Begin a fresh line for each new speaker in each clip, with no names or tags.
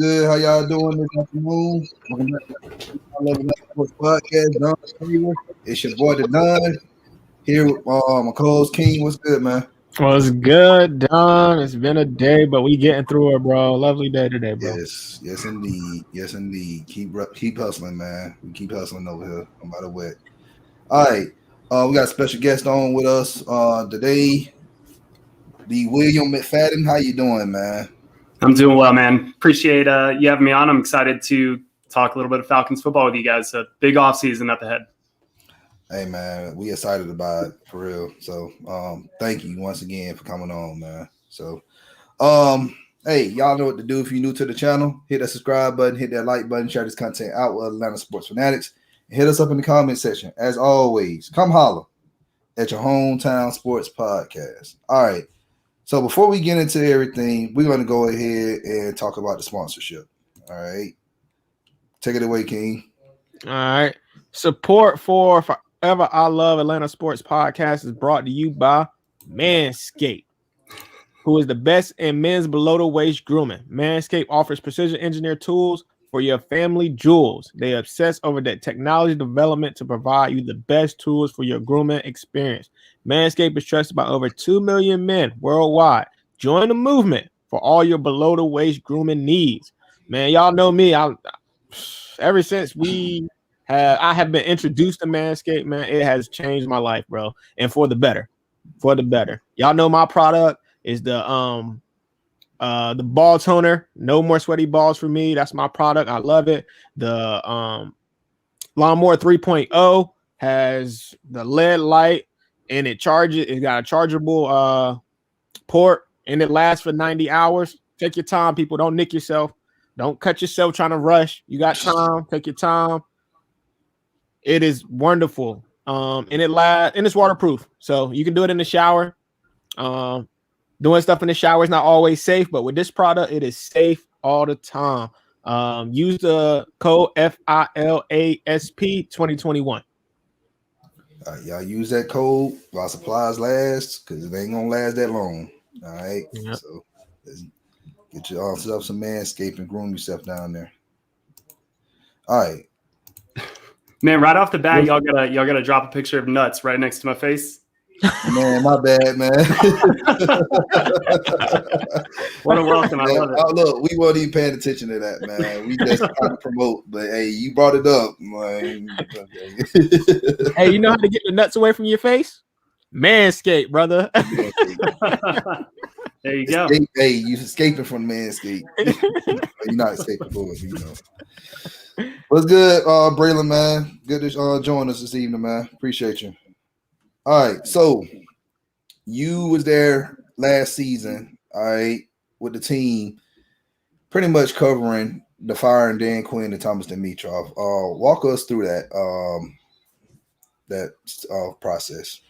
good? How y'all doing this afternoon? Welcome back to the Atlanta Sports Podcast. Don Taylor. It's your boy, the Don. Here with my co-host, King. What's good, man?
What's good, Don? It's been a day, but we getting through it, bro. Lovely day today, bro.
Yes, indeed. Keep hustling, man. We keep hustling over here, no matter what. All right, we got a special guest on with us today. The William McFadden. How you doing, man?
I'm doing well, man. Appreciate you having me on. I'm excited to talk a little bit of Falcons football with you guys. A big offseason up ahead.
Hey, man, we excited about it, for real. So, thank you once again for coming on, man. So, hey, y'all know what to do if you're new to the channel. Hit that subscribe button, hit that like button, share this content out with Atlanta sports fanatics, and hit us up in the comment section. As always, come holler at your hometown sports podcast. All right. So, before we get into everything, we're going to go ahead and talk about the sponsorship. All right. Take it away, King.
All right. Support for Forever I Love Atlanta Sports Podcast is brought to you by Manscaped, who is the best in men's below-the-waist grooming. Manscaped offers precision-engineered tools for your family jewels. They obsess over that technology development to provide you the best tools for your grooming experience. Manscaped is trusted by over 2 million men worldwide. Join the movement for all your below-the-waist grooming needs. Man, y'all know me. Ever since I have been introduced to Manscaped, man, it has changed my life, bro, and for the better. For the better. Y'all know my product is the ball toner. No more sweaty balls for me. That's my product. I love it. The Lawnmower 3.0 has the LED light, and it charges. It got a chargeable port, and it lasts for 90 hours. Take your time, people. Don't nick yourself. Don't cut yourself trying to rush. You got time. Take your time. It is wonderful. And it's waterproof. So you can do it in the shower. Doing stuff in the shower is not always safe, but with this product, it is safe all the time. Use the code FILASP 2021.
Y'all use that code while supplies last, because it ain't gonna last that long. All right. Yep. So get yourself some Manscaped and groom yourself down there. All right.
Man, right off the bat, y'all gotta drop a picture of nuts right next to my face.
Man, my bad, man.
What a welcome. I love it.
Look, we weren't even paying attention to that, man. We just trying to promote, but hey, you brought it up. Man. Okay.
Hey, you know how to get the nuts away from your face? Manscaped, brother.
There you go.
Hey, you escaping from Manscaped. You're not escaping for it, you know. What's good, Braylon, man? Good to join us this evening, man. Appreciate you. All right, so you was there last season, all right, with the team, pretty much covering the firing Dan Quinn and Thomas Dimitroff. Walk us through that process.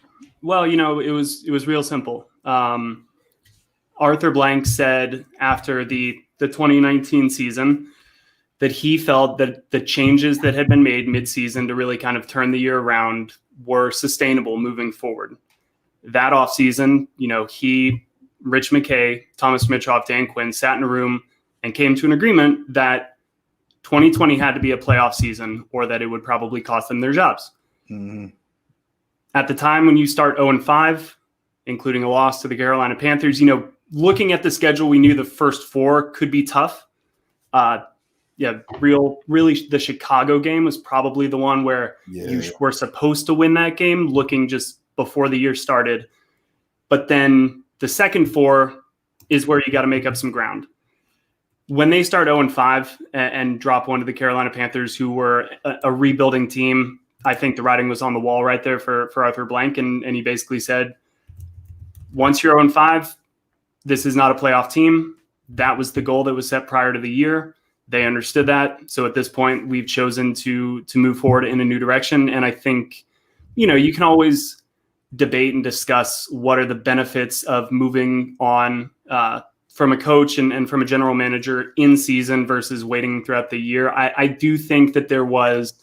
Well, you know, it was real simple. Arthur Blank said after the 2019 season that he felt that the changes that had been made mid-season to really kind of turn the year around were sustainable moving forward. That offseason, you know, he, Rich McKay, Thomas Dimitroff, Dan Quinn sat in a room and came to an agreement that 2020 had to be a playoff season or that it would probably cost them their jobs.
Mm-hmm.
At the time when you start 0-5, including a loss to the Carolina Panthers, you know, looking at the schedule, we knew the first four could be tough. Really, the Chicago game was probably the one where you were supposed to win that game, looking just before the year started. But then the second four is where you got to make up some ground. When they start 0-5 and drop one to the Carolina Panthers, who were a rebuilding team, I think the writing was on the wall right there for Arthur Blank. And he basically said, once you're 0-5, this is not a playoff team. That was the goal that was set prior to the year. They understood that. So at this point, we've chosen to move forward in a new direction. And I think, you know, you can always debate and discuss what are the benefits of moving on from a coach and from a general manager in season versus waiting throughout the year. I do think that there was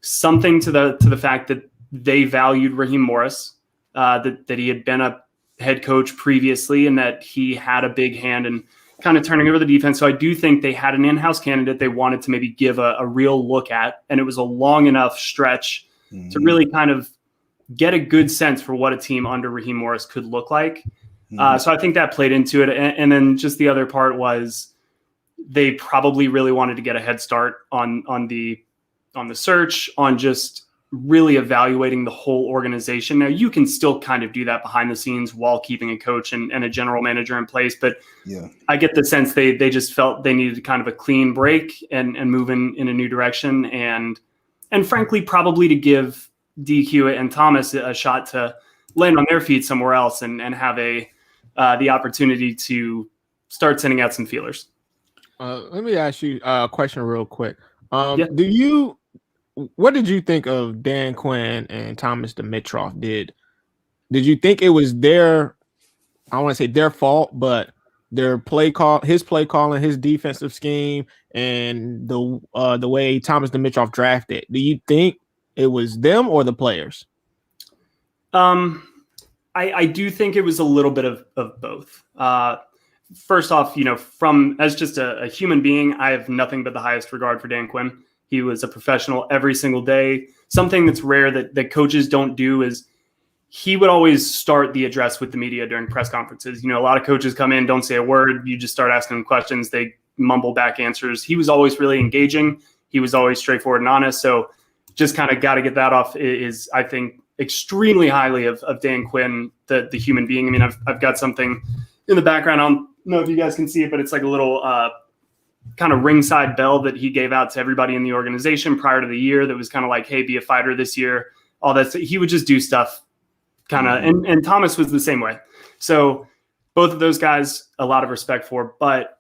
something to the fact that they valued Raheem Morris, that he had been a head coach previously and that he had a big hand kind of turning over the defense. So I do think they had an in-house candidate they wanted to maybe give a real look at, and it was a long enough stretch to really kind of get a good sense for what a team under Raheem Morris could look like. So I think that played into it. And then just the other part was they probably really wanted to get a head start on the search, on just really evaluating the whole organization. Now, you can still kind of do that behind the scenes while keeping a coach and a general manager in place. But I get the sense they just felt they needed kind of a clean break and move in a new direction. And frankly, probably to give DQ and Thomas a shot to land on their feet somewhere else and have the opportunity to start sending out some feelers.
Let me ask you a question real quick. What did you think of Dan Quinn and Thomas Dimitroff did? Did you think it was their, I don't want to say their fault, but their his play calling, his defensive scheme, and the way Thomas Dimitroff drafted? Do you think it was them or the players?
I do think it was a little bit of both. First off, from as just a human being, I have nothing but the highest regard for Dan Quinn. He was a professional every single day. Something that's rare that coaches don't do is he would always start the address with the media during press conferences. A lot of coaches come in, don't say a word. You just start asking them questions. They mumble back answers. He was always really engaging. He was always straightforward and honest. So just kind of got to get that off is, I think, extremely highly of Dan Quinn, the human being. I mean, I've got something in the background. I don't know if you guys can see it, but it's like a little kind of ringside bell that he gave out to everybody in the organization prior to the year that was kind of like, hey, be a fighter this year. All that. He would just do stuff kind of, and Thomas was the same way. So both of those guys, a lot of respect for, but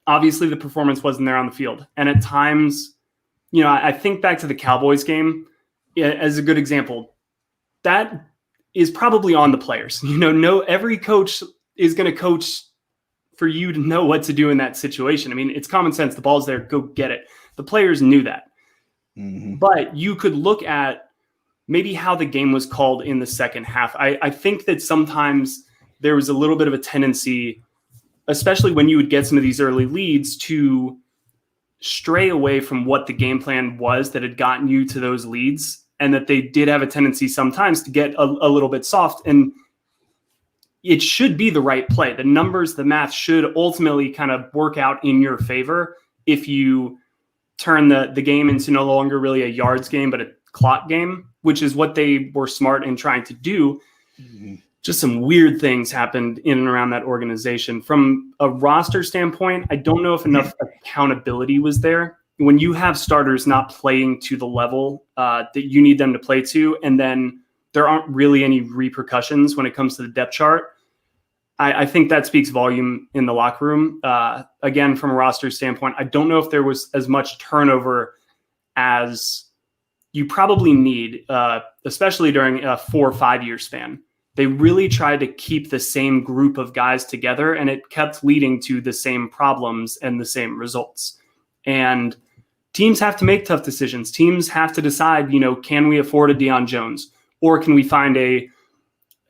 obviously the performance wasn't there on the field. And at times, I think back to the Cowboys game as a good example. That is probably on the players. Every coach is going to coach for you to know what to do in that situation. I mean, it's common sense. The ball's there, go get it. The players knew that. But you could look at maybe how the game was called in the second half. I think that sometimes there was a little bit of a tendency, especially when you would get some of these early leads, to stray away from what the game plan was that had gotten you to those leads, and that they did have a tendency sometimes to get a little bit soft. And it should be the right play. The numbers, the math should ultimately kind of work out in your favor if you turn the game into no longer really a yards game, but a clock game, which is what they were smart in trying to do. Just some weird things happened in and around that organization. From a roster standpoint, I don't know if enough accountability was there. When you have starters not playing to the level that you need them to play to, and then there aren't really any repercussions when it comes to the depth chart, I think that speaks volume in the locker room. Again, from a roster standpoint, I don't know if there was as much turnover as you probably need, especially during a 4 or 5 year span. They really tried to keep the same group of guys together, and it kept leading to the same problems and the same results. And teams have to make tough decisions. Teams have to decide, can we afford a Deion Jones? Or can we find a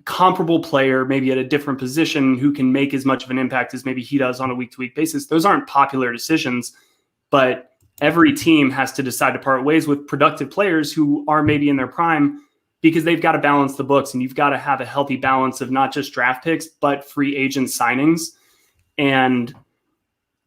comparable player, maybe at a different position, who can make as much of an impact as maybe he does on a week-to-week basis? Those aren't popular decisions, but every team has to decide to part ways with productive players who are maybe in their prime, because they've got to balance the books, and you've got to have a healthy balance of not just draft picks, but free agent signings. And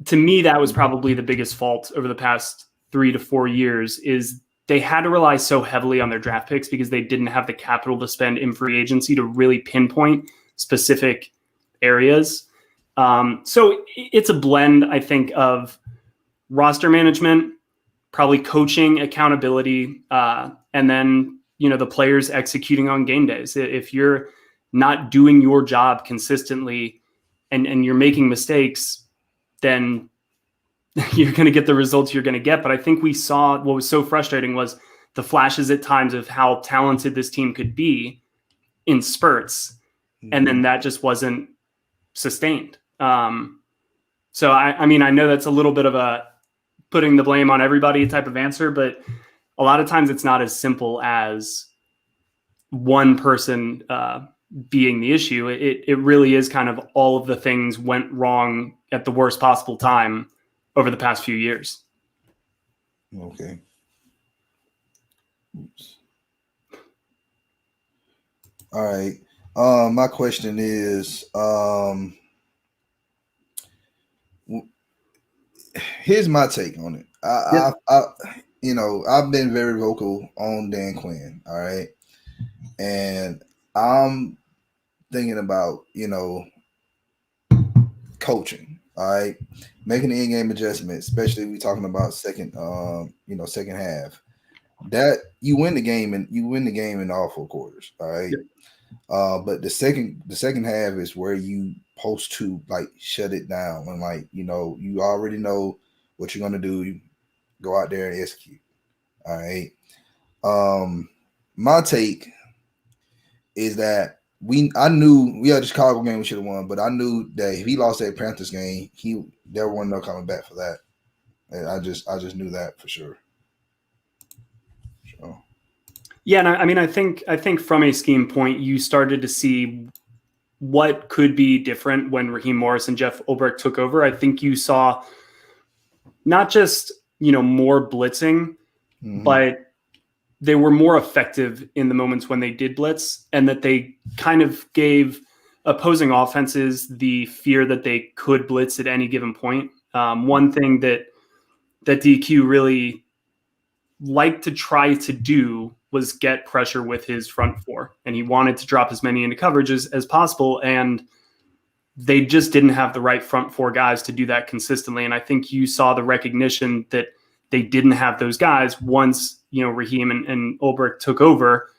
to me, that was probably the biggest fault over the past 3 to 4 years, is they had to rely so heavily on their draft picks because they didn't have the capital to spend in free agency to really pinpoint specific areas. So it's a blend, I think, of roster management, probably coaching, accountability, and then, the players executing on game days. If you're not doing your job consistently and you're making mistakes, then you're going to get the results you're going to get. But I think we saw what was so frustrating was the flashes at times of how talented this team could be in spurts. And then that just wasn't sustained. So I mean, I know that's a little bit of a putting the blame on everybody type of answer, but a lot of times it's not as simple as one person being the issue. It really is kind of all of the things went wrong at the worst possible time over the past few years.
Okay. Oops. All right. My question is, here's my take on it. I've been very vocal on Dan Quinn. All right. And I'm thinking about, coaching. All right. Making the in-game adjustments, especially we talking about second half. That you win the game in all 4 quarters. All right.
Yep.
But the second half is where you supposed to like shut it down and like, you already know what you're gonna do. You go out there and execute. All right. My take is that I knew we had the Chicago game we should have won, but I knew that if he lost that Panthers game, there wasn't no coming back for that. And I just knew that for sure. So.
Yeah, and I think from a scheme point, you started to see what could be different when Raheem Morris and Jeff Ulbrich took over. I think you saw not just more blitzing, but they were more effective in the moments when they did blitz, and that they kind of gave opposing offenses the fear that they could blitz at any given point. One thing that DQ really liked to try to do was get pressure with his front 4, and he wanted to drop as many into coverages as possible, and they just didn't have the right front 4 guys to do that consistently. And I think you saw the recognition that they didn't have those guys once Raheem and Ulbrich took over,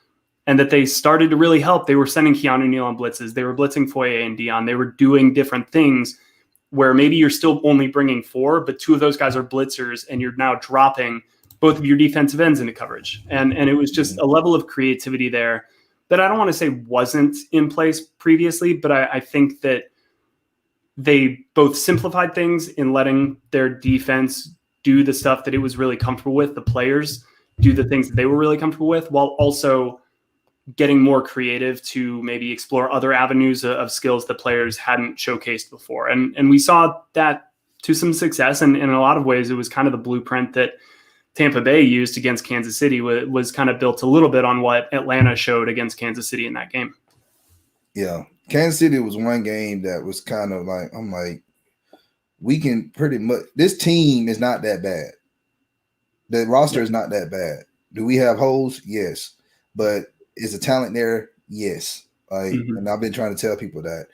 and that they started to really help. They were sending Keanu Neal on blitzes. They were blitzing Foye and Dion. They were doing different things where maybe you're still only bringing 4, but 2 of those guys are blitzers, and you're now dropping both of your defensive ends into coverage. And it was just a level of creativity there that I don't want to say wasn't in place previously, but I think that they both simplified things in letting their defense do the stuff that it was really comfortable with, the players do the things that they were really comfortable with, while also getting more creative to maybe explore other avenues of skills that players hadn't showcased before. And we saw that to some success. And in a lot of ways, it was kind of the blueprint that Tampa Bay used against Kansas City, was kind of built a little bit on what Atlanta showed against Kansas City in that game.
Yeah. Kansas City was one game that was kind of like, I'm like, we can pretty much, this team is not that bad. The roster is not that bad. Do we have holes? Yes. But is the talent there? Yes. And I've been trying to tell people that.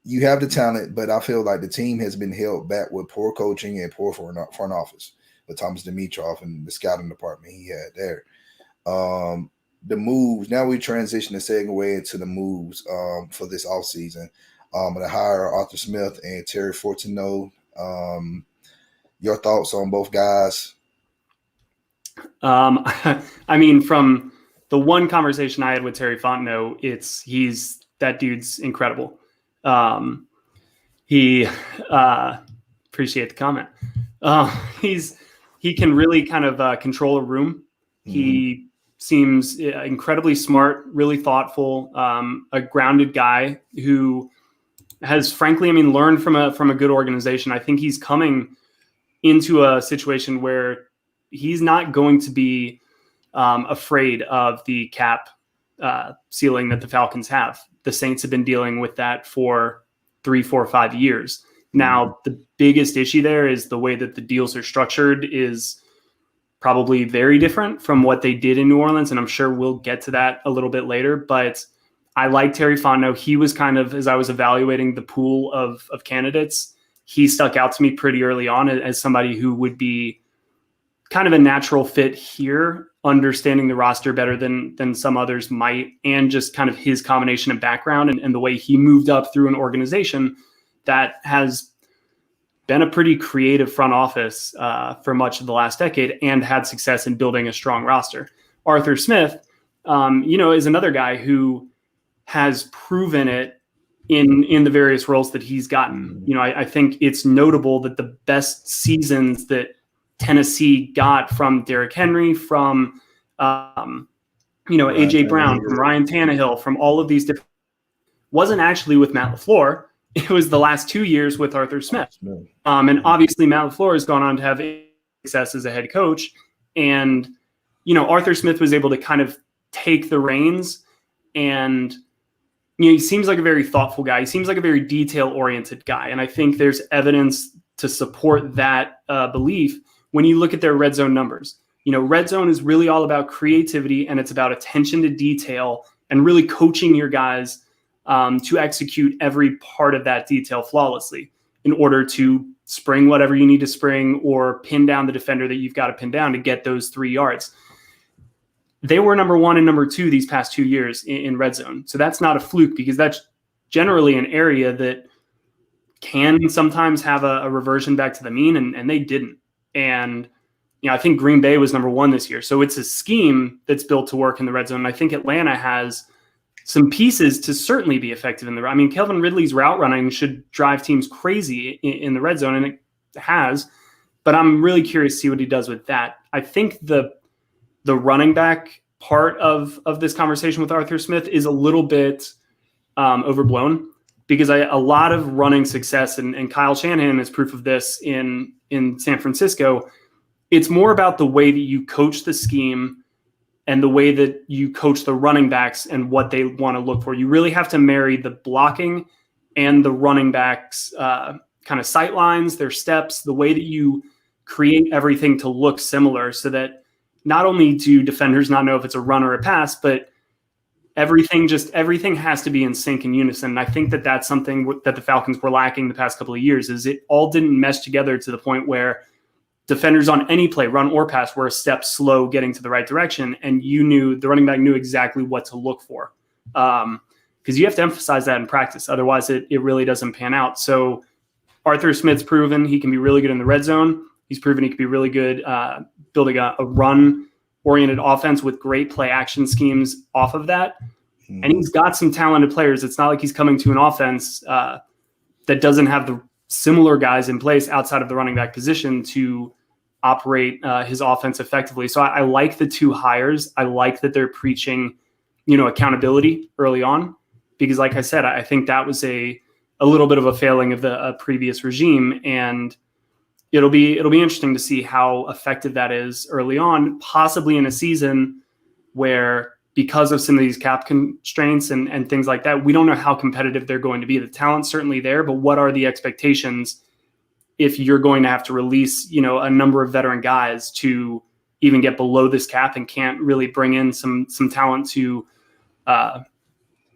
You have the talent, but I feel like the team has been held back with poor coaching and poor front office with Thomas Dimitroff and the scouting department he had there. The moves, now we transition the segue into the moves for this offseason. To hire Arthur Smith and Terry Fortuneau. Your thoughts on both guys?
From the one conversation I had with Terry Fontenot, that dude's incredible. He appreciate the comment. He can really kind of control a room. He seems incredibly smart, really thoughtful, a grounded guy who has, frankly, learned from a good organization. I think he's coming into a situation where he's not going to be afraid of the cap ceiling that the Falcons have. The Saints have been dealing with that for 3, 4, 5 years. Now, the biggest issue there is the way that the deals are structured is probably very different from what they did in New Orleans, and I'm sure we'll get to that a little bit later. But I like Terry Fontenot. He was kind of, as I was evaluating the pool of candidates, he stuck out to me pretty early on as somebody who would be kind of a natural fit here, understanding the roster better than some others might, and just kind of his combination of background and the way he moved up through an organization that has been a pretty creative front office for much of the last decade and had success in building a strong roster. Arthur Smith, is another guy who has proven it in the various roles that he's gotten. I think it's notable that the best seasons that Tennessee got from Derrick Henry, from AJ Brown, from Ryan Tannehill, from all of these different, wasn't actually with Matt LaFleur. It was the last 2 years with Arthur Smith. And obviously Matt LaFleur has gone on to have success as a head coach. And, Arthur Smith was able to kind of take the reins, and, he seems like a very thoughtful guy. He seems like a very detail-oriented guy. And I think there's evidence to support that belief when you look at their red zone numbers. Red zone is really all about creativity, and it's about attention to detail and really coaching your guys to execute every part of that detail flawlessly in order to spring whatever you need to spring or pin down the defender that you've got to pin down to get those 3 yards. They were number 1 and number 2 these past 2 years in red zone. So that's not a fluke, because that's generally an area that can sometimes have a reversion back to the mean, and they didn't. And I think Green Bay was number 1 this year. So it's a scheme that's built to work in the red zone. And I think Atlanta has some pieces to certainly be effective in the. Calvin Ridley's route running should drive teams crazy in the red zone, and it has. But I'm really curious to see what he does with that. I think the running back part of this conversation with Arthur Smith is a little bit overblown, because a lot of running success, and Kyle Shanahan is proof of this in San Francisco. It's more about the way that you coach the scheme and the way that you coach the running backs and what they want to look for. You really have to marry the blocking and the running backs kind of sight lines, their steps, the way that you create everything to look similar, so that not only do defenders not know if it's a run or a pass, but everything has to be in sync and unison. And I think that that's something that the Falcons were lacking the past couple of years, is it all didn't mesh together to the point where defenders on any play, run or pass, were a step slow getting to the right direction, and the running back knew exactly what to look for. Because you have to emphasize that in practice. Otherwise, it really doesn't pan out. So Arthur Smith's proven he can be really good in the red zone. He's proven he can be really good building a run-oriented offense with great play-action schemes off of that. And he's got some talented players. It's not like he's coming to an offense that doesn't have the similar guys in place outside of the running back position to operate his offense effectively. So I like the 2 hires. I like that they're preaching, accountability early on, because like I said, I think that was a little bit of a failing of the previous regime, and it'll be interesting to see how effective that is early on, possibly in a season where, because of some of these cap constraints and things like that, we don't know how competitive they're going to be. The talent's certainly there, but what are the expectations if you're going to have to release, a number of veteran guys to even get below this cap and can't really bring in some talent to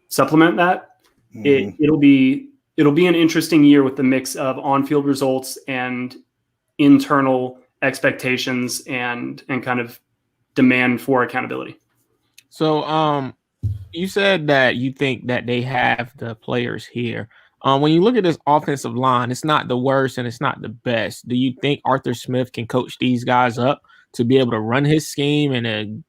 supplement that? It'll be an interesting year with the mix of on-field results and internal expectations and kind of demand for accountability.
So you said that you think that they have the players here. When you look at this offensive line, it's not the worst and it's not the best. Do you think Arthur Smith can coach these guys up to be able to run his scheme and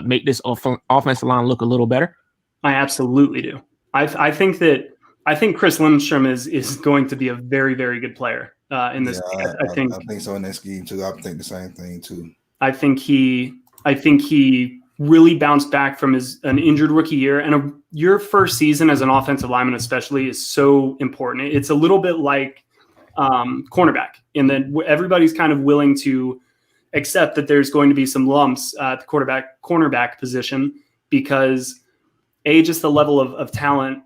make this offensive line look a little better?
I absolutely do. I think Chris Lindstrom is going to be a very, very good player in this.
Yeah, I think so in this scheme too. I think the same thing too.
I think he really bounced back from an injured rookie year, and your first season as an offensive lineman especially is so important. It's a little bit like cornerback, in that everybody's kind of willing to accept that there's going to be some lumps at the cornerback position, because just the level of talent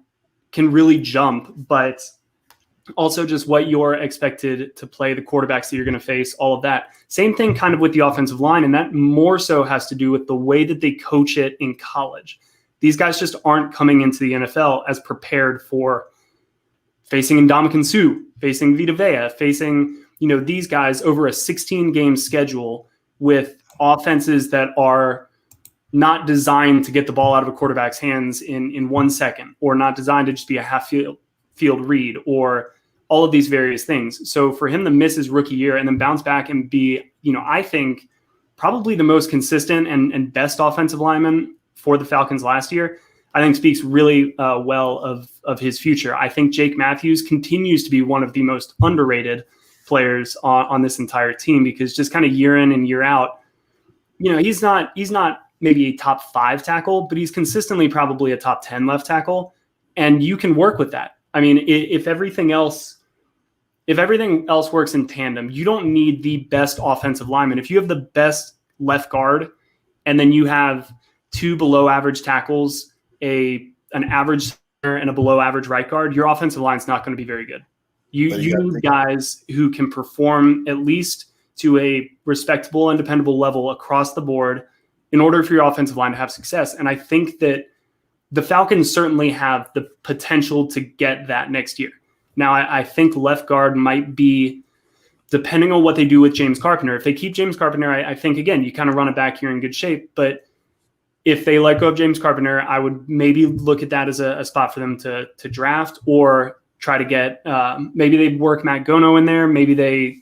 can really jump, but also just what you're expected to play, the quarterbacks that you're going to face, all of that. Same thing kind of with the offensive line, and that more so has to do with the way that they coach it in college. These guys just aren't coming into the NFL as prepared for facing Ndamukong Suh, facing Vita Vea, facing these guys over a 16-game schedule with offenses that are not designed to get the ball out of a quarterback's hands in 1 second, or not designed to just be a half field read, or all of these various things. So for him to miss his rookie year and then bounce back and be, I think probably the most consistent and best offensive lineman for the Falcons last year, I think speaks really well of his future. I think Jake Matthews continues to be one of the most underrated players on this entire team, because just kind of year in and year out, he's not maybe a top 5 tackle, but he's consistently probably a top 10 left tackle. And you can work with that. I mean, if everything else works in tandem, you don't need the best offensive lineman. If you have the best left guard and then you have 2 below average tackles, an average center and a below average right guard, your offensive line is not going to be very good. You need guys who can perform at least to a respectable and dependable level across the board in order for your offensive line to have success. And I think that the Falcons certainly have the potential to get that next year. Now, I think left guard might be, depending on what they do with James Carpenter. If they keep James Carpenter, I think, again, you kind of run it back here in good shape. But if they let go of James Carpenter, I would maybe look at that as a spot for them to draft or try to get maybe they work Matt Gono in there. Maybe they,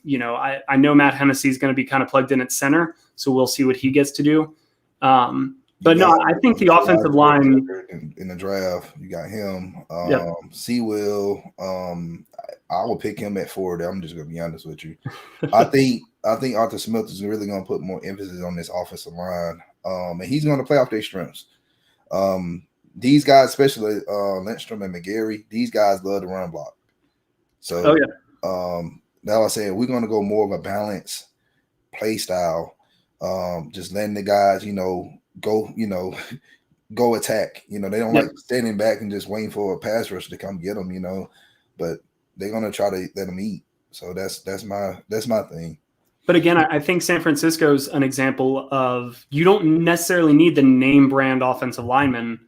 I know Matt Hennessy is going to be kind of plugged in at center, so we'll see what he gets to do. But no, I think the offensive line
in the draft, you got him, Sewell. I will pick him at 40. I'm just gonna be honest with you. I think Arthur Smith is really gonna put more emphasis on this offensive line, and he's gonna play off their strengths. These guys, especially Lindstrom and McGarry, these guys love to run block. So, now I said we're gonna go more of a balanced play style. Just letting the guys, go attack. They don't like standing back and just waiting for a pass rush to come get them. But they're gonna try to let them eat. So that's my thing.
But again, I think San Francisco's an example of you don't necessarily need the name brand offensive lineman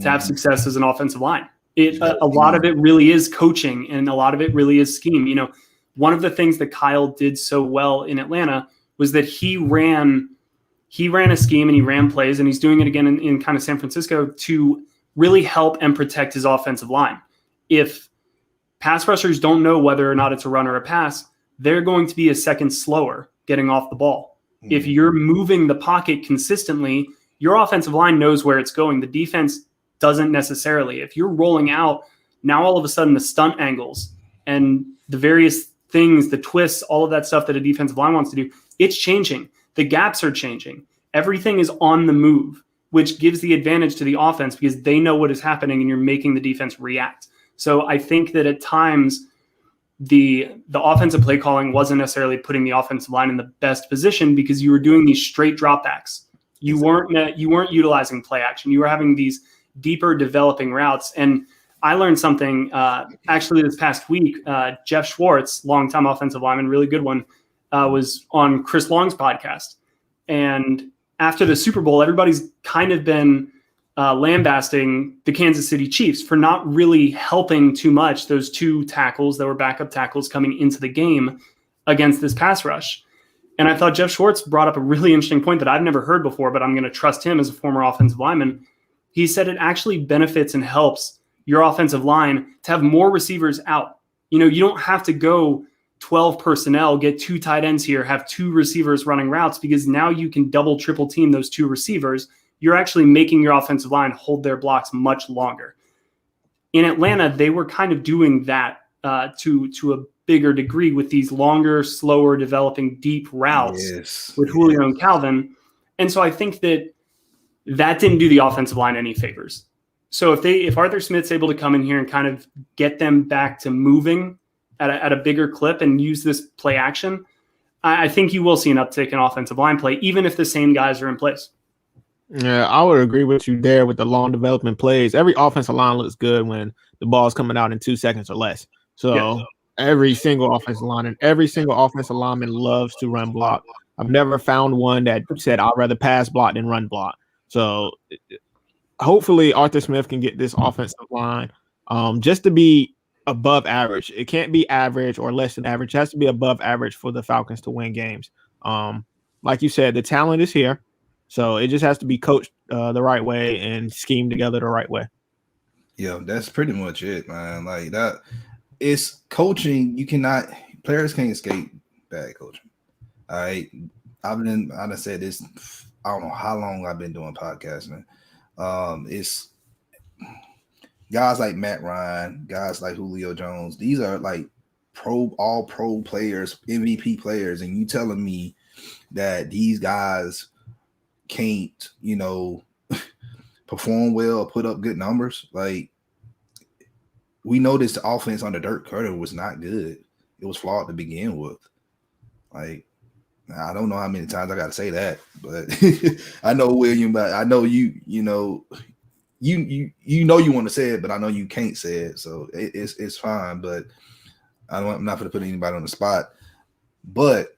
to have success as an offensive line. A lot of it really is coaching, and a lot of it really is scheme. One of the things that Kyle did so well in Atlanta was that he ran a scheme and he ran plays, and he's doing it again in kind of San Francisco to really help and protect his offensive line. If pass rushers don't know whether or not it's a run or a pass, they're going to be a second slower getting off the ball. If you're moving the pocket consistently, your offensive line knows where it's going. The defense doesn't necessarily. If you're rolling out, now all of a sudden the stunt angles and the various things, the twists, all of that stuff that a defensive line wants to do, it's changing. The gaps are changing. Everything is on the move, which gives the advantage to the offense because they know what is happening and you're making the defense react. So I think that at times the offensive play calling wasn't necessarily putting the offensive line in the best position because you were doing these straight dropbacks. You weren't utilizing play action. You were having these deeper developing routes. And I learned something actually this past week. Jeff Schwartz, longtime offensive lineman, really good one, was on Chris Long's podcast. And after the Super Bowl, everybody's kind of been lambasting the Kansas City Chiefs for not really helping too much those 2 tackles that were backup tackles coming into the game against this pass rush. And I thought Jeff Schwartz brought up a really interesting point that I've never heard before, but I'm going to trust him as a former offensive lineman. He said it actually benefits and helps your offensive line to have more receivers out. You don't have to go 12 personnel, get 2 tight ends here, have 2 receivers running routes, because now you can double, triple team those 2 receivers. You're actually making your offensive line hold their blocks much longer. In Atlanta, they were kind of doing that to a bigger degree with these longer, slower developing deep routes with Julio and Calvin. And so I think that didn't do the offensive line any favors. So if Arthur Smith's able to come in here and kind of get them back to moving at a bigger clip and use this play action, I think you will see an uptick in offensive line play, even if the same guys are in place.
Yeah, I would agree with you there with the long development plays. Every offensive line looks good when the ball's coming out in 2 seconds or less. So every single offensive line and every single offensive lineman loves to run block. I've never found one that said I'd rather pass block than run block. So hopefully Arthur Smith can get this offensive line just to be above average. It can't be average or less than average. It has to be above average for the Falcons to win games. Like you said, the talent is here. So it just has to be coached the right way and schemed together the right way.
Yeah, that's pretty much it, man. Like that, it's coaching. Players can't escape bad coaching. All right. I said this, I don't know how long I've been doing podcasting. It's guys like Matt Ryan, guys like Julio Jones. These are like all pro players, MVP players. And you telling me that these guys can't, perform well or put up good numbers. Like, we know this offense under Dirk Curry was not good. It was flawed to begin with. Like, I don't know how many times I got to say that, but I know, William, but I know you want to say it, but I know you can't say it, so it's fine. But I'm not going to put anybody on the spot. But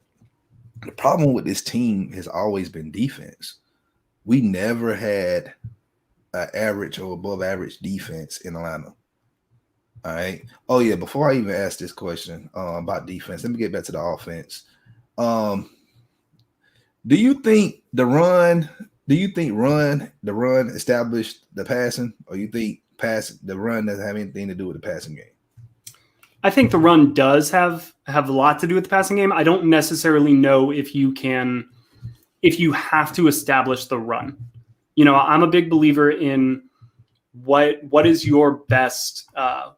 the problem with this team has always been defense. We never had an average or above average defense in Atlanta. All right. Oh yeah. Before I even ask this question about defense, let me get back to the offense. Do you think the run established the passing, or you think the run doesn't have anything to do with the passing game?
I think the run does have a lot to do with the passing game. I don't necessarily know if you have to establish the run. I'm a big believer in what is your best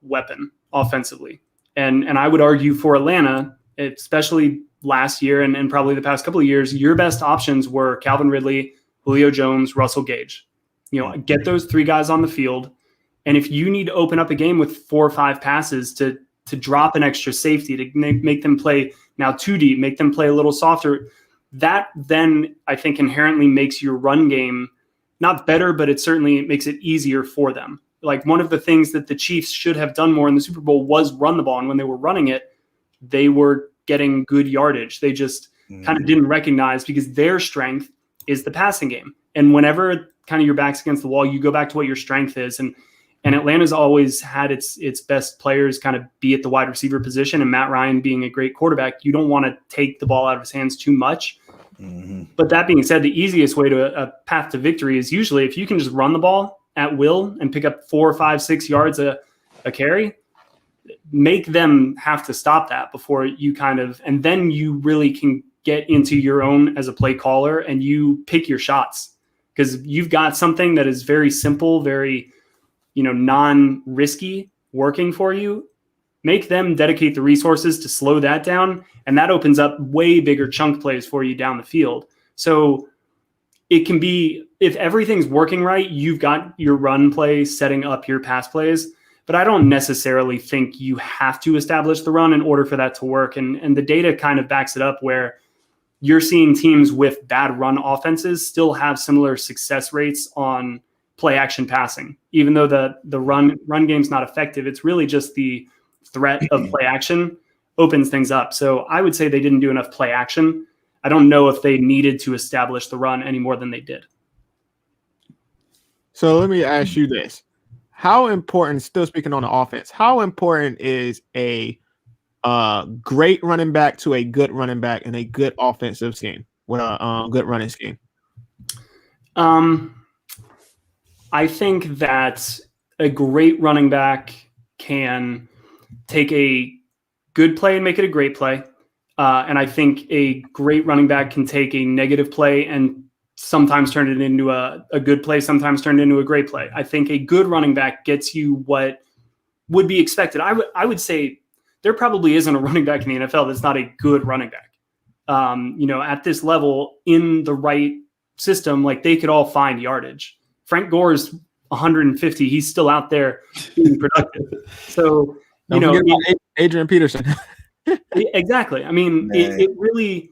weapon offensively. And I would argue for Atlanta, especially last year and probably the past couple of years, your best options were Calvin Ridley, Julio Jones, Russell Gage. Get those three guys on the field. And if you need to open up a game with 4 or 5 passes to drop an extra safety, to make them play now too deep, make them play a little softer, that then I think inherently makes your run game not better, but it certainly makes it easier for them. Like, one of the things that the Chiefs should have done more in the Super Bowl was run the ball. And when they were running it, they were getting good yardage. They just kind of didn't recognize, because their strength is the passing game. And whenever kind of your back's against the wall, you go back to what your strength is. And Atlanta's always had its best players kind of be at the wide receiver position, and Matt Ryan being a great quarterback, you don't want to take the ball out of his hands too much. Mm-hmm. But that being said, the easiest way to a path to victory is usually if you can just run the ball at will and pick up 4, 5, 6 yards a carry, make them have to stop that before you and then you really can get into your own as a play caller and you pick your shots, because you've got something that is very simple, very, non-risky working for you. Make them dedicate the resources to slow that down, and that opens up way bigger chunk plays for you down the field. So it can be, if everything's working right, you've got your run play setting up your pass plays, but I don't necessarily think you have to establish the run in order for that to work. And the data kind of backs it up, where you're seeing teams with bad run offenses still have similar success rates on play action passing. Even though the run game's not effective, it's really just the threat of play action opens things up. So I would say they didn't do enough play action. I don't know if they needed to establish the run any more than they did.
So let me ask you this. How important, still speaking on the offense, how important is a great running back to a good running back and a good offensive scheme with a good running scheme?
I think that a great running back can take a good play and make it a great play. And I think a great running back can take a negative play and sometimes turn it into a good play, sometimes turn it into a great play. I think a good running back gets you what would be expected. I would say there probably isn't a running back in the NFL that's not a good running back. At this level, in the right system, like, they could all find yardage. Frank Gore's 150. He's still out there being productive. So,
Adrian Peterson.
Exactly. I mean, it really,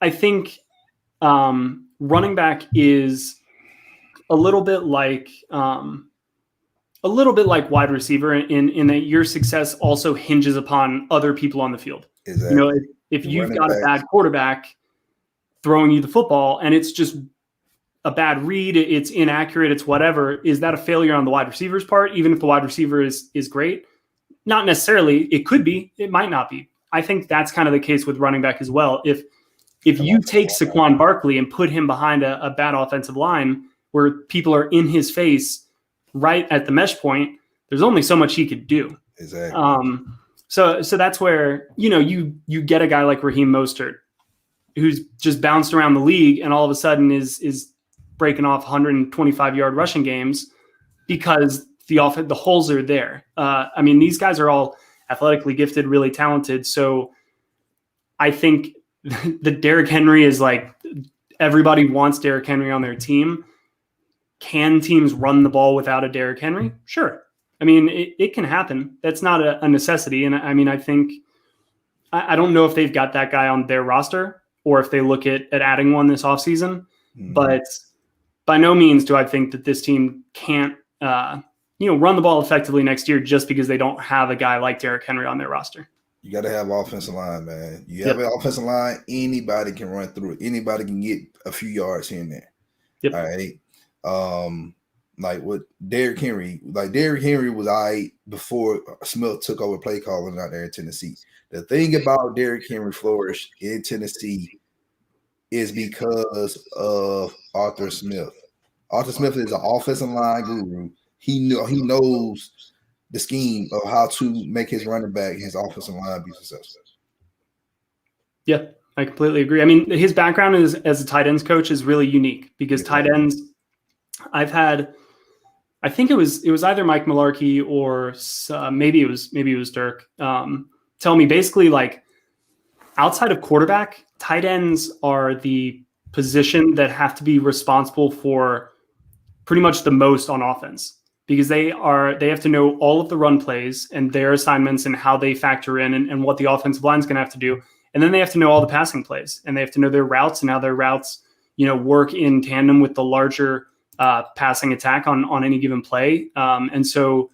I think running back is a little bit like wide receiver in that your success also hinges upon other people on the field. Exactly. If you've got a bad quarterback throwing you the football and it's just a bad read, it's inaccurate, it's whatever, is that a failure on the wide receiver's part, even if the wide receiver is great? Not necessarily. It could be. It might not be. I think that's kind of the case with running back as well. If you take Saquon Barkley and put him behind a bad offensive line where people are in his face right at the mesh point, there's only so much he could do.
Exactly.
So that's where, you get a guy like Raheem Mostert, who's just bounced around the league and all of a sudden is breaking off 125-yard rushing games because the holes are there. These guys are all athletically gifted, really talented. So I think that Derrick Henry is like everybody wants Derrick Henry on their team. Can teams run the ball without a Derrick Henry? Sure. I mean, it can happen. That's not a necessity. And I mean, I think, I don't know if they've got that guy on their roster or if they look at adding one this offseason. But by no means do I think that this team can't, run the ball effectively next year just because they don't have a guy like Derrick Henry on their roster.
You got to have offensive line, man. You have an offensive line, anybody can run through it. Anybody can get a few yards here and there.
Yep.
All right. Like with Derrick Henry, Derrick Henry was all right before Smith took over play calling out there in Tennessee. The thing about Derrick Henry flourished in Tennessee is because of Arthur Smith. Arthur Smith is an offensive line guru. He knows the scheme of how to make his running back, his offensive line be successful.
Yeah, I completely agree. I mean, his background as a tight ends coach is really unique because tight ends, I think it was either Mike Mularkey or maybe it was Dirk. Tell me basically, like, outside of quarterback, tight ends are the position that have to be responsible for pretty much the most on offense, because they have to know all of the run plays and their assignments and how they factor in and what the offensive line is going to have to do. And then they have to know all the passing plays and they have to know their routes and how their routes, work in tandem with the larger passing attack on any given play. And so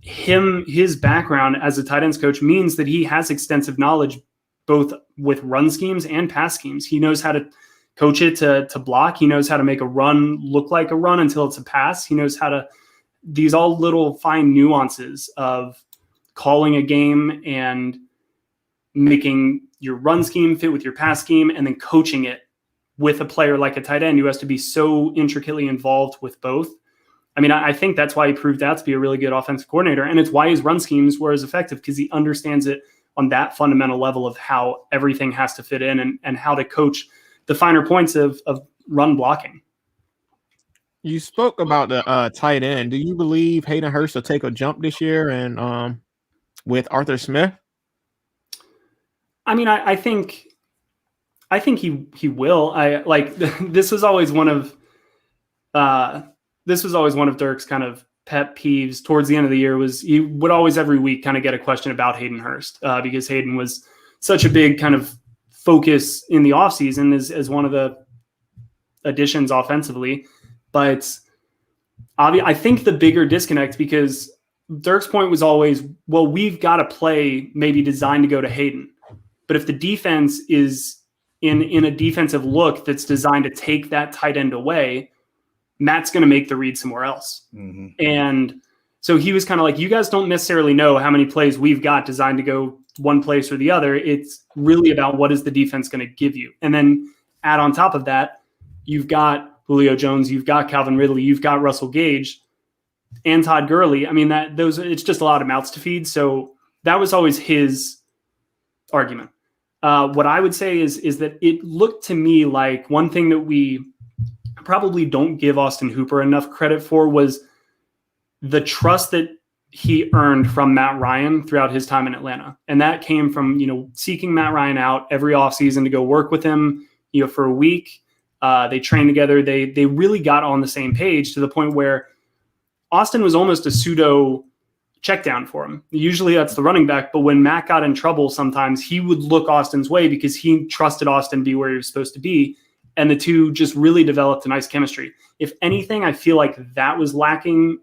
his background as a tight ends coach means that he has extensive knowledge both with run schemes and pass schemes. He knows how to coach it to block. He knows how to make a run look like a run until it's a pass. He knows how to, these all little fine nuances of calling a game and making your run scheme fit with your pass scheme and then coaching it with a player like a tight end who has to be so intricately involved with both. I mean, I think that's why he proved out to be a really good offensive coordinator. And it's why his run schemes were as effective, because he understands it on that fundamental level of how everything has to fit in and how to coach the finer points of run blocking.
You spoke about the tight end. Do you believe Hayden Hurst will take a jump this year and with Arthur Smith?
I mean, I think he will. This was always one of Dirk's kind of pet peeves towards the end of the year. Was he would always every week kind of get a question about Hayden Hurst because Hayden was such a big kind of focus in the offseason as one of the additions offensively. But I think the bigger disconnect, because Dirk's point was always, well, we've got a play maybe designed to go to Hayden. But if the defense is in a defensive look that's designed to take that tight end away, Matt's going to make the read somewhere else. Mm-hmm. And so he was kind of like, you guys don't necessarily know how many plays we've got designed to go one place or the other. It's really about what is the defense going to give you. And then add on top of that, you've got Julio Jones, you've got Calvin Ridley, you've got Russell Gage and Todd Gurley. I mean, it's just a lot of mouths to feed. So that was always his argument. What I would say is that it looked to me like one thing that we probably don't give Austin Hooper enough credit for was the trust that he earned from Matt Ryan throughout his time in Atlanta. And that came from, seeking Matt Ryan out every offseason to go work with him, for a week. They trained together. They really got on the same page to the point where Austin was almost a pseudo check down for him. Usually that's the running back, but when Matt got in trouble, sometimes he would look Austin's way because he trusted Austin to be where he was supposed to be. And the two just really developed a nice chemistry. If anything, I feel like that was lacking,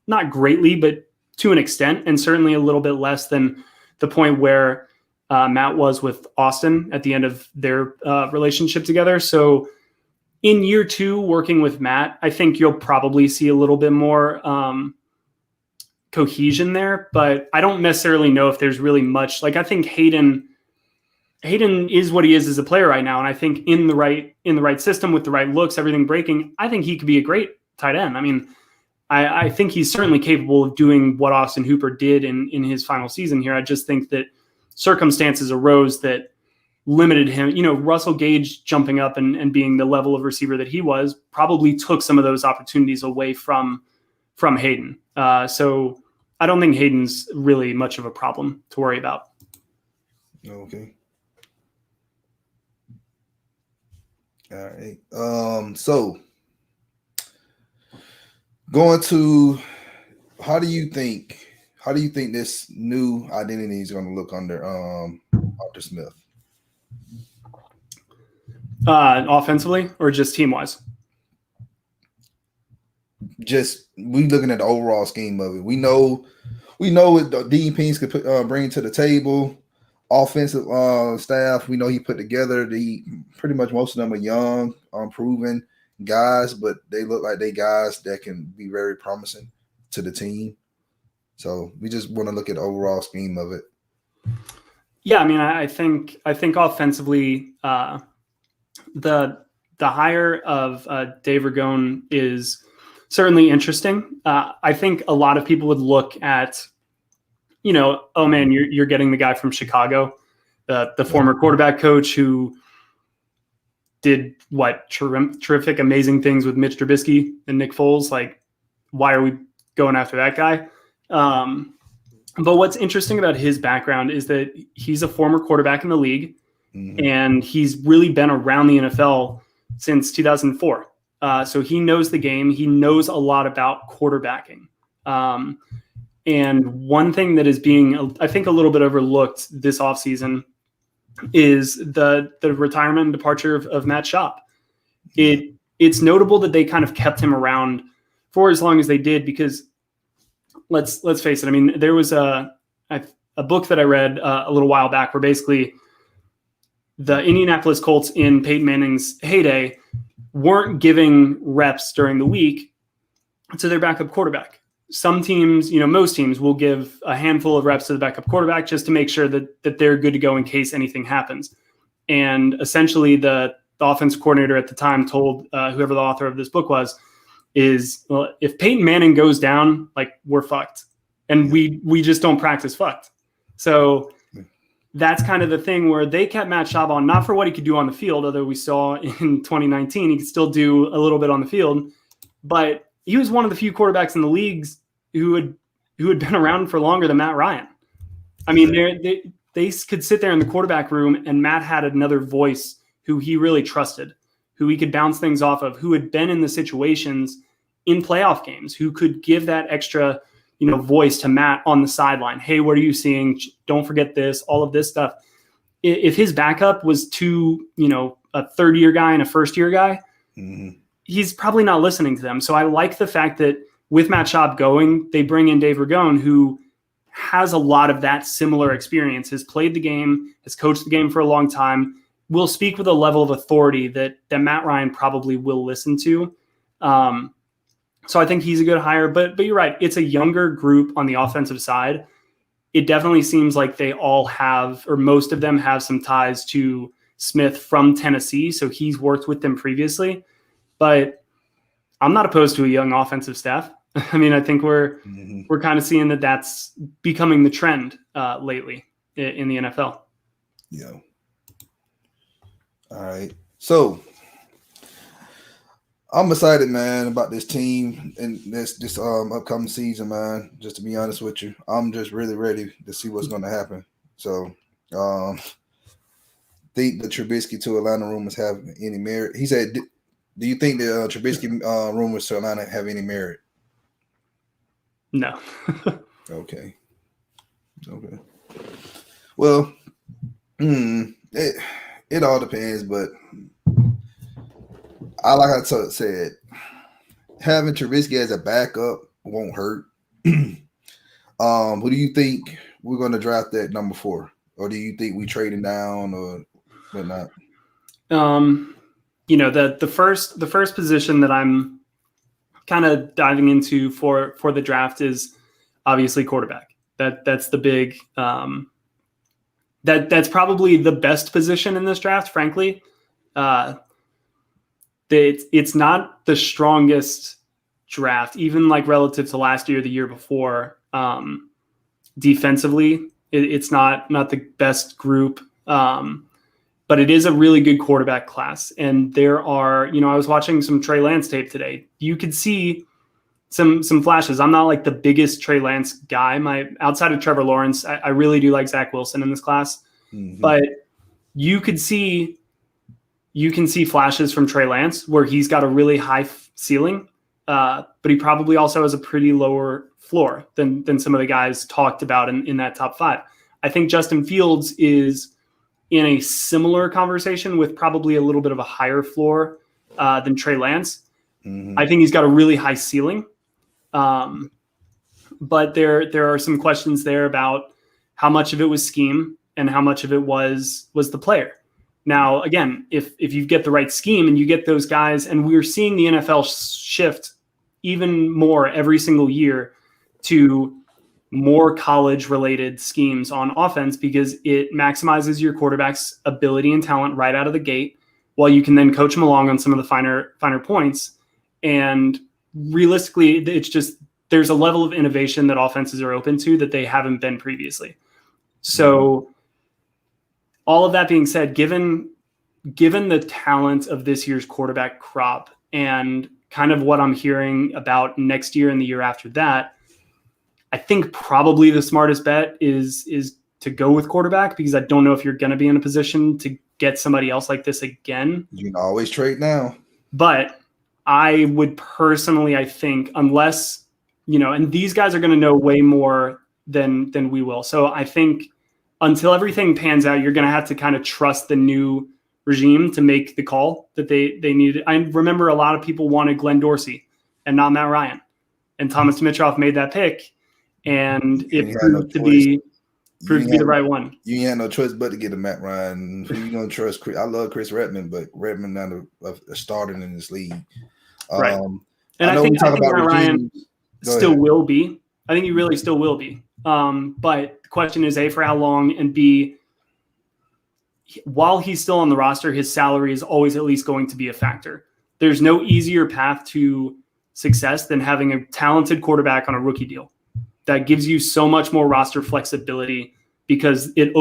not greatly, but to an extent, and certainly a little bit less than the point where Matt was with Austin at the end of their relationship together. So in year two, working with Matt, I think you'll probably see a little bit more cohesion there, but I don't necessarily know if there's really much. Like, I think Hayden is what he is as a player right now. And I think in the right system with the right looks, everything breaking, I think he could be a great tight end. I mean, I think he's certainly capable of doing what Austin Hooper did in his final season here. I just think that circumstances arose that limited him. Russell Gage jumping up and being the level of receiver that he was probably took some of those opportunities away from Hayden. So I don't think Hayden's really much of a problem to worry about.
Okay. All right. So going to how do you think this new identity is going to look under Arthur Smith?
Offensively or just team wise?
Just we looking at the overall scheme of it. We know what the Dean Pease could bring to the table. Offensive staff, we know he put together. Pretty much most of them are young, unproven guys, but they look like they guys that can be very promising to the team. So we just want to look at the overall scheme of it.
Yeah, I mean, I think offensively, the hire of Dave Ragone is certainly interesting. I think a lot of people would look at, oh man, you're getting the guy from Chicago, the former quarterback coach who did terrific, amazing things with Mitch Trubisky and Nick Foles. Like, why are we going after that guy? But what's interesting about his background is that he's a former quarterback in the league, and he's really been around the NFL since 2004. So he knows the game. He knows a lot about quarterbacking. And one thing that is being, I think, a little bit overlooked this offseason is the retirement and departure of Matt Schaub. It's notable that they kind of kept him around for as long as they did, because let's face it. I mean, there was a book that I read a little while back where basically the Indianapolis Colts in Peyton Manning's heyday weren't giving reps during the week to their backup quarterback. Some teams, most teams will give a handful of reps to the backup quarterback just to make sure that they're good to go in case anything happens. And essentially the offensive coordinator at the time told whoever the author of this book was, well, if Peyton Manning goes down, like, we're fucked. And we just don't practice fucked. So that's kind of the thing where they kept Matt Schaub on, not for what he could do on the field, although we saw in 2019 he could still do a little bit on the field, but he was one of the few quarterbacks in the leagues who had been around for longer than Matt Ryan. I mean, they could sit there in the quarterback room, and Matt had another voice who he really trusted, who he could bounce things off of, who had been in the situations in playoff games, who could give that extra, voice to Matt on the sideline. Hey, what are you seeing? Don't forget this, all of this stuff. If his backup was a third-year guy and a first-year guy, he's probably not listening to them. So I like the fact that with Matt Schaub going, they bring in Dave Ragone, who has a lot of that similar experience, has played the game, has coached the game for a long time, will speak with a level of authority that Matt Ryan probably will listen to. So I think he's a good hire, but you're right. It's a younger group on the offensive side. It definitely seems like they all have, or most of them have, some ties to Smith from Tennessee. So he's worked with them previously, but I'm not opposed to a young offensive staff. I mean, I think we're kind of seeing that that's becoming the trend lately in the NFL.
Yeah. All right. So I'm excited, man, about this team and this upcoming season, man. Just to be honest with you, I'm just really ready to see what's going to happen. So, think the Trubisky to Atlanta rumors have any merit? He said, "Do you think the Trubisky rumors to Atlanta have any merit?"
No.
Okay. Well, it all depends, but like I said, having Trubisky as a backup won't hurt. Who do you think we're going to draft at number 4? Or do you think we trading down or whatnot?
The first position that I'm kind of diving into for the draft is obviously quarterback. That's the big that's probably the best position in this draft, frankly. It's not the strongest draft, even like relative to last year, the year before. Defensively, it's not the best group, but it is a really good quarterback class. And there are, I was watching some Trey Lance tape today. You could see some flashes. I'm not like the biggest Trey Lance guy. Outside of Trevor Lawrence, I really do like Zach Wilson in this class. But you could see you can see flashes from Trey Lance where he's got a really high ceiling, but he probably also has a pretty lower floor than some of the guys talked about in that top 5. I think Justin Fields is in a similar conversation with probably a little bit of a higher floor than Trey Lance. Mm-hmm. I think he's got a really high ceiling. But there are some questions there about how much of it was scheme and how much of it was the player. Now, again, if you get the right scheme and you get those guys, and we're seeing the NFL shift even more every single year to more college-related schemes on offense because it maximizes your quarterback's ability and talent right out of the gate, while you can then coach them along on some of the finer points. And realistically, it's just there's a level of innovation that offenses are open to that they haven't been previously. So all of that being said, given the talent of this year's quarterback crop and kind of what I'm hearing about next year and the year after that, I think probably the smartest bet is to go with quarterback, because I don't know if you're going to be in a position to get somebody else like this again.
You can always trade now.
But I would personally, I think, unless, and these guys are going to know way more than we will. So I think until everything pans out, you're going to have to kind of trust the new regime to make the call that they needed. I remember a lot of people wanted Glenn Dorsey and not Matt Ryan, and Thomas Dimitroff made that pick, and it proved to be the right one.
You ain't had no choice but to get a Matt Ryan. Who you gonna trust? I love Chris Redmond, but Redmond not a starter in this league.
Right. And I think Matt Ryan still will be. I think he really still will be. But the question is, A, for how long, and B, while he's still on the roster, his salary is always at least going to be a factor. There's no easier path to success than having a talented quarterback on a rookie deal. That gives you so much more roster flexibility because it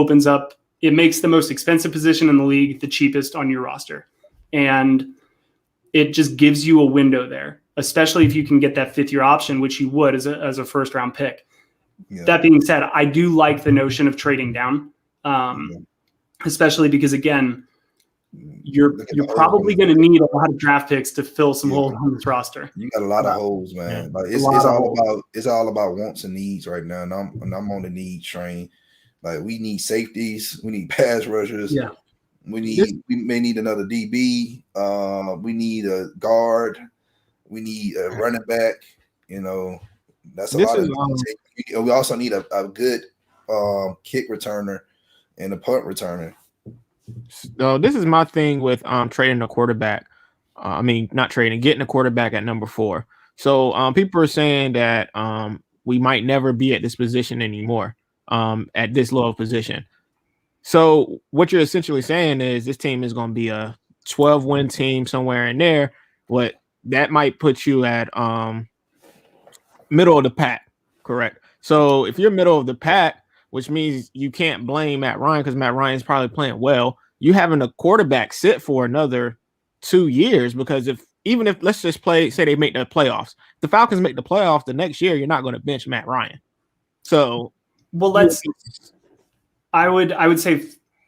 makes the most expensive position in the league the cheapest on your roster. And it just gives you a window there, especially if you can get that 5th-year option, which you would as a first-round pick. Yeah. That being said, I do like the notion of trading down, especially because, again, you're probably going to need a lot of draft picks to fill some holes on this roster.
You got a lot of holes, man. Like it's all about wants and needs right now, and I'm on the needs train. Like we need safeties, we need pass rushers.
Yeah.
We may need another DB. We need a guard. We need a running back. That's a lot of. We also need a good kick returner and a punt returner.
So this is my thing with trading a quarterback. Not trading, getting a quarterback at number 4. So people are saying that we might never be at this position anymore, at this low position. So what you're essentially saying is this team is going to be a 12-win team somewhere in there. What that might put you at middle of the pack, correct? So if you're middle of the pack, which means you can't blame Matt Ryan because Matt Ryan's probably playing well, you having a quarterback sit for another 2 years, because if let's just say they make the playoffs, the Falcons make the playoffs the next year, you're not going to bench Matt Ryan. So,
I would say,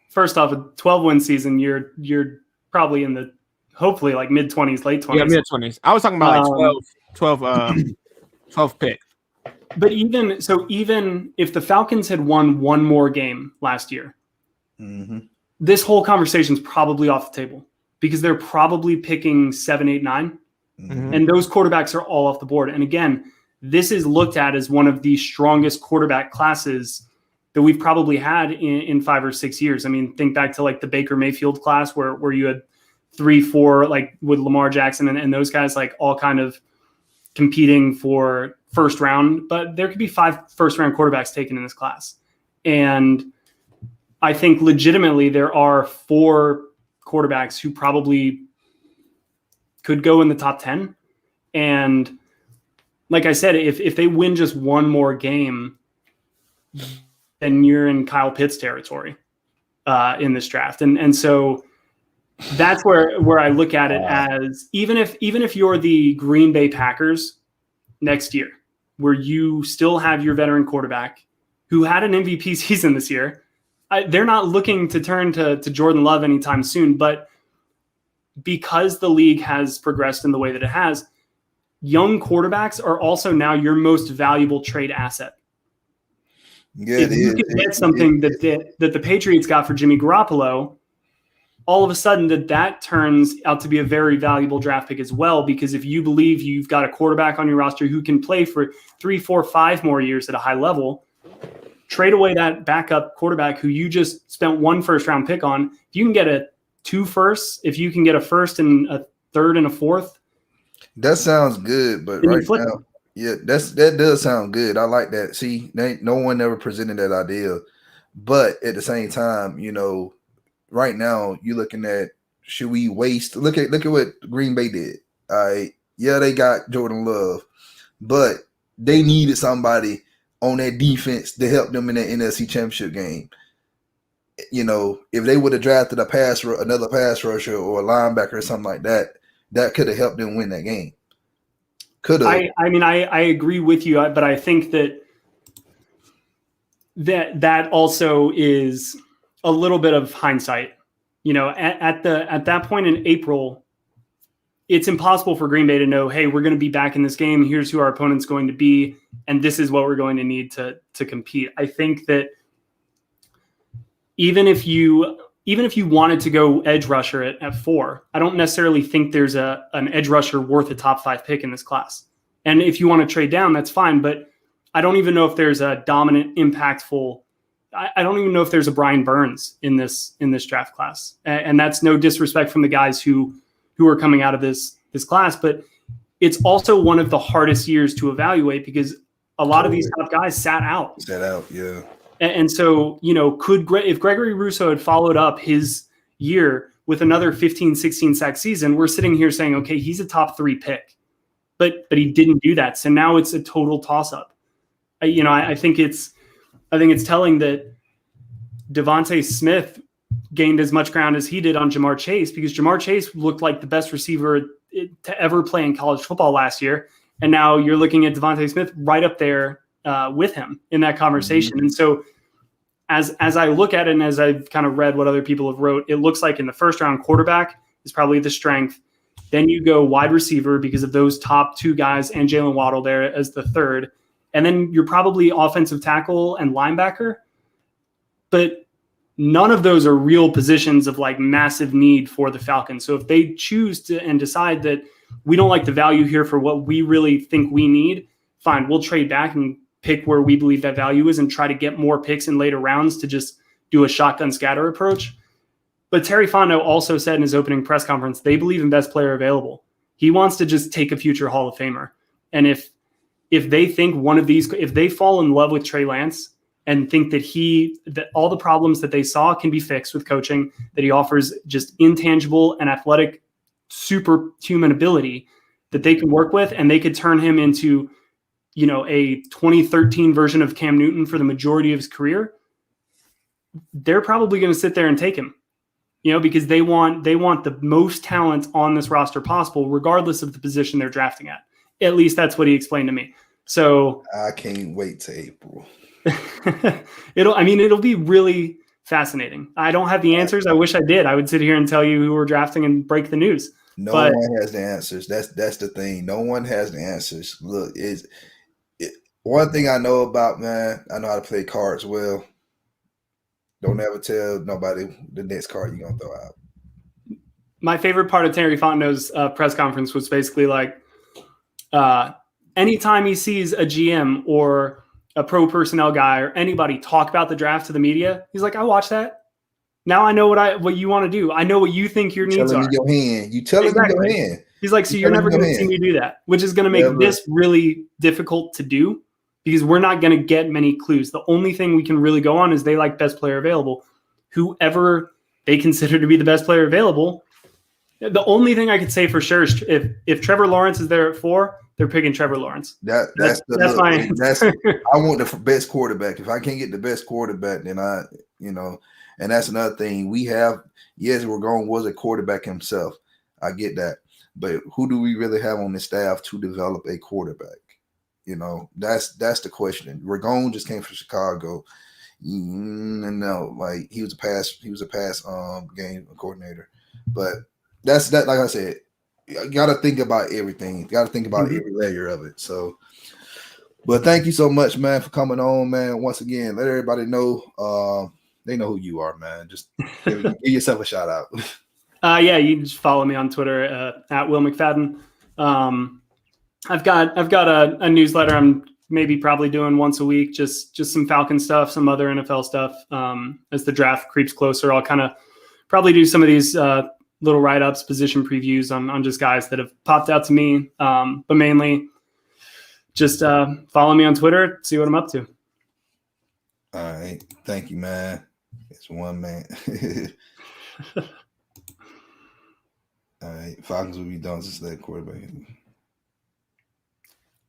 first off, a 12-win season, you're probably in the hopefully like mid-20s, late 20s.
Yeah, mid-20s. I was talking about like 12 pick.
But even if the Falcons had won one more game last year, this whole conversation is probably off the table because they're probably picking 7, 8, 9, and those quarterbacks are all off the board. And again, this is looked at as one of the strongest quarterback classes that we've probably had in 5 or 6 years. I mean, think back to like the Baker Mayfield class where you had 3, 4, like with Lamar Jackson and those guys, like all kind of competing for first round, but there could be 5 first-round quarterbacks taken in this class. And I think legitimately there are 4 quarterbacks who probably could go in the top 10. And like I said, if they win just one more game, then you're in Kyle Pitts territory in this draft. And so that's where I look at it as even if you're the Green Bay Packers next year, where you still have your veteran quarterback who had an MVP season this year, they're not looking to turn to Jordan Love anytime soon. But because the league has progressed in the way that it has, young quarterbacks are also now your most valuable trade asset.
Yeah,
if you can get something that the Patriots got for Jimmy Garoppolo, all of a sudden that turns out to be a very valuable draft pick as well, because if you believe you've got a quarterback on your roster who can play for 3, 4, 5 more years at a high level, trade away that backup quarterback who you just spent 1 first-round pick on. If you can get 2 firsts, if you can get a first and a third and a fourth.
That sounds good, but right now, yeah, that does sound good. I like that. See, no one ever presented that idea, but at the same time, right now you're looking at, should we waste? Look at what Green Bay did. Yeah, they got Jordan Love, but they needed somebody on that defense to help them in the NFC Championship game. If they would have drafted another pass rusher or a linebacker or something like that, that could have helped them win that game. Could have.
I agree with you, but I think that also is a little bit of hindsight. At that point in April, it's impossible for Green Bay to know, hey, we're going to be back in this game. Here's who our opponent's going to be, and this is what we're going to need to compete. I think that even if you wanted to go edge rusher at 4, I don't necessarily think there's an edge rusher worth a top 5 pick in this class. And if you want to trade down, that's fine. But I don't even know if there's a dominant, impactful. I don't even know if there's a Brian Burns in this draft class. And that's no disrespect from the guys who are coming out of this class, but it's also one of the hardest years to evaluate because a lot of these top guys sat out.
Yeah.
And so, if Gregory Rousseau had followed up his year with another 15, 16 sack season, we're sitting here saying, okay, he's a top 3 pick, but he didn't do that. So now it's a total toss up. I think it's telling that Devontae Smith gained as much ground as he did on Jamar Chase, because Jamar Chase looked like the best receiver to ever play in college football last year. And now you're looking at Devontae Smith right up there with him in that conversation. Mm-hmm. And so as I look at it and as I've kind of read what other people have wrote, it looks like in the first round, quarterback is probably the strength. Then you go wide receiver because of those top 2 guys and Jalen Waddle there as the third. And then you're probably offensive tackle and linebacker. But none of those are real positions of like massive need for the Falcons. So if they choose to and decide that we don't like the value here for what we really think we need, fine, we'll trade back and pick where we believe that value is and try to get more picks in later rounds to just do a shotgun scatter approach. But Terry Fontenot also said in his opening press conference, they believe in best player available. He wants to just take a future Hall of Famer. And if they think one of these, if they fall in love with Trey Lance and think that all the problems that they saw can be fixed with coaching, that he offers just intangible and athletic superhuman ability that they can work with, and they could turn him into, a 2013 version of Cam Newton for the majority of his career, they're probably going to sit there and take him, because they want the most talent on this roster possible, regardless of the position they're drafting at. At least that's what he explained to me. So
I can't wait to April.
It'll be really fascinating. I don't have the answers. I wish I did. I would sit here and tell you who we're drafting and break the news.
No one has the answers. That's the thing. No one has the answers. Look, one thing I know about, man, I know how to play cards well. Don't ever tell nobody the next card you're going to throw out.
My favorite part of Terry Fontenot's press conference was basically like, anytime he sees a GM or a pro personnel guy or anybody talk about the draft to the media, he's like, I watch that. Now I know what you want to do. I know what you think your needs are.
You telling me your hand.
He's like, so you're never going to see me do that, which is going to make this really difficult to do because we're not going to get many clues. The only thing we can really go on is they like best player available. Whoever they consider to be the best player available. The only thing I could say for sure is if Trevor Lawrence is there at 4, they're picking Trevor Lawrence.
That's my answer. I want the best quarterback. If I can't get the best quarterback, then and that's another thing. We have, yes, Regone was a quarterback himself. I get that. But who do we really have on the staff to develop a quarterback? That's the question. Regone just came from Chicago. No, like he was a pass game coordinator. But that's that. Like I said, you got to think about everything. You got to think about every layer of it. So, but thank you so much, man, for coming on, man. Once again, let everybody know. They know who you are, man. Just give yourself a shout out.
Yeah, you can just follow me on Twitter at Will McFadden. I've got a newsletter I'm probably doing once a week, just some Falcon stuff, some other NFL stuff. As the draft creeps closer, I'll kind of probably do some of these little write-ups, position previews on just guys that have popped out to me. But mainly just follow me on Twitter, see what I'm up to.
All right. Thank you, man. It's one man. All right. Falcons will be done to select quarterback.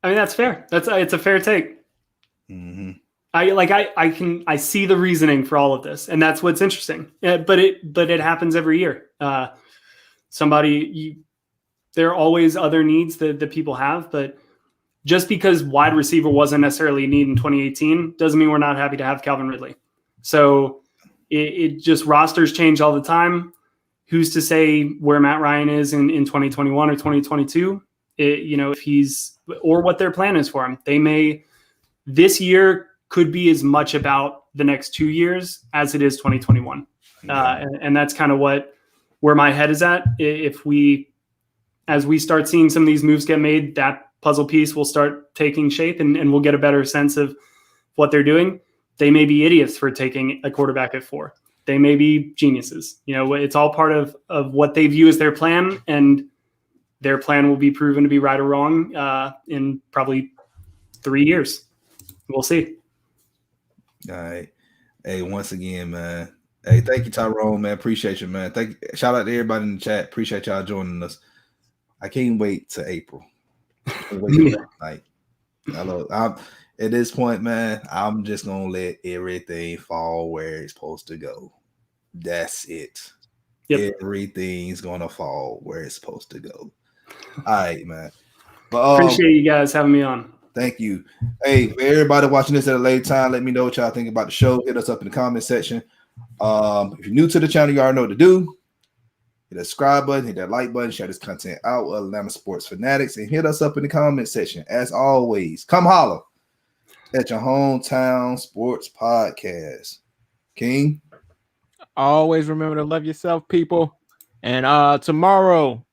I mean, that's fair. It's a fair take.
Mm-hmm.
I see the reasoning for all of this, and that's what's interesting. But it happens every year. There are always other needs that people have, but just because wide receiver wasn't necessarily a need in 2018 doesn't mean we're not happy to have Calvin Ridley. So it just rosters change all the time. Who's to say where Matt Ryan is in 2021 or 2022? If he's, or what their plan is for him. This year could be as much about the next 2 years as it is 2021. And that's kind of where my head is at. As we start seeing some of these moves get made, that puzzle piece will start taking shape and we'll get a better sense of what they're doing. They may be idiots for taking a quarterback at 4. They may be geniuses. It's all part of what they view as their plan, and their plan will be proven to be right or wrong in probably 3 years. We'll see.
All right. Hey, once again, man. Hey, thank you, Tyrone, man. Appreciate you, man. Shout out to everybody in the chat. Appreciate y'all joining us. I can't wait to April. Like, at this point, man, I'm just gonna let everything fall where it's supposed to go. That's it. Yep. Everything's gonna fall where it's supposed to go. All right, man. But,
appreciate you guys having me on.
Thank you. Hey, for everybody watching this at a later time, let me know what y'all think about the show. Hit us up in the comment section. If you're new to the channel, you already know what to do. Hit that subscribe button, hit that like button, share this content out with Atlanta Sports Fanatics, and hit us up in the comment section. As always, come holler at your hometown sports podcast. King?
Always remember to love yourself, people. And tomorrow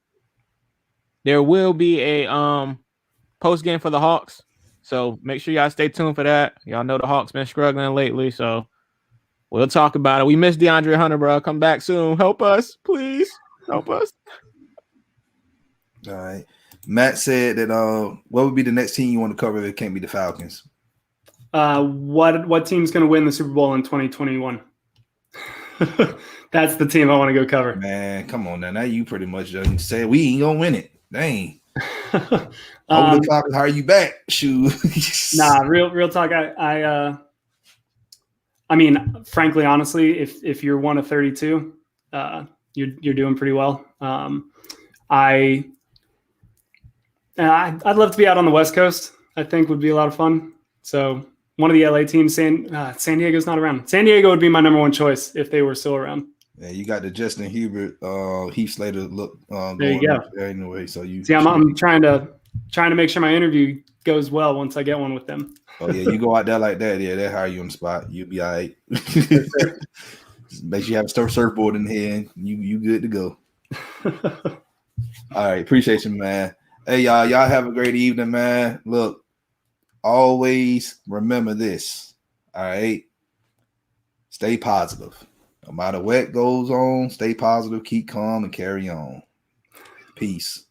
there will be a post game for the Hawks. So make sure y'all stay tuned for that. Y'all know the Hawks been struggling lately, so we'll talk about it. We miss DeAndre Hunter, bro. Come back soon. Help us, please. Help us.
All right. Matt said that what would be the next team you want to cover if it can't be the Falcons?
What team's going to win the Super Bowl in 2021? That's the team I want to go cover.
Man, come on now. Now you pretty much say we ain't gonna win it. Dang. Over the Falcons, how are you back? Shoot.
Nah, real talk. I mean, frankly, honestly, if you're one of 32, you're doing pretty well. I'd love to be out on the West Coast. I think would be a lot of fun. So one of the LA teams, San Diego's not around. San Diego would be my number one choice if they were still around.
Yeah, you got the Justin Herbert, Heath Slater look.
There you go.
Anyway, so you
see, I'm trying to make sure my interview goes well once I get one with them.
Oh yeah, you go out there like that. Yeah, they hire you on the spot. You'll be all right. Make sure you have a surfboard in here. You good to go. All right, appreciate you, man. Hey y'all have a great evening, man. Look, always remember this. All right, stay positive. No matter what goes on, stay positive, keep calm, and carry on. Peace.